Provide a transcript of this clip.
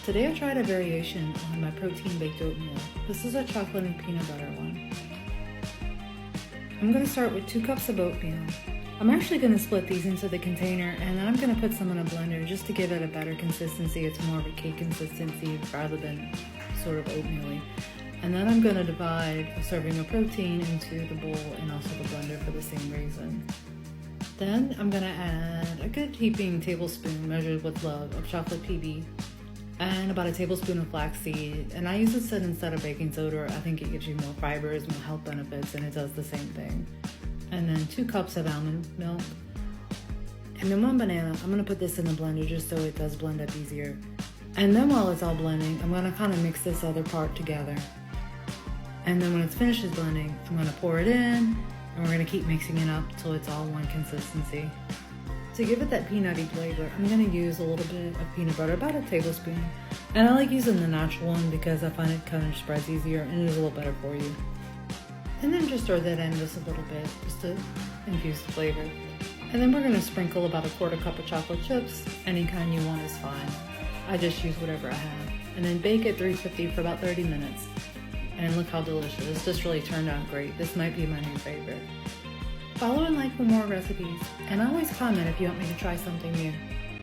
Today I tried a variation on my protein baked oatmeal. This is a chocolate and peanut butter one. I'm going to start with 2 cups of oatmeal. I'm actually going to split these into the container and then I'm going to put some in a blender just to give it a better consistency. It's more of a cake consistency rather than sort of oatmeal-y. And then I'm going to divide a serving of protein into the bowl and also the blender for the same reason. Then I'm going to add a good heaping tablespoon measured with love of chocolate PB and about a tablespoon of flaxseed. And I use this instead of baking soda. I think it gives you more fibers, more health benefits, and it does the same thing. And then 2 cups of almond milk. And then 1 banana. I'm going to put this in the blender just so it does blend up easier. And then while it's all blending, I'm going to kind of mix this other part together. And then when it's finished blending, I'm going to pour it in, and we're going to keep mixing it up until it's all one consistency. To give it that peanutty flavor, I'm going to use a little bit of peanut butter, about a tablespoon. And I like using the natural one because I find it kind of spreads easier and it is a little better for you. And then just stir that in just a little bit, just to infuse the flavor. And then we're going to sprinkle about a 1/4 cup of chocolate chips. Any kind you want is fine. I just use whatever I have. And then bake at 350 for about 30 minutes. And look how delicious. This really turned out great. This might be my new favorite. Follow and like for more recipes. And always comment if you want me to try something new.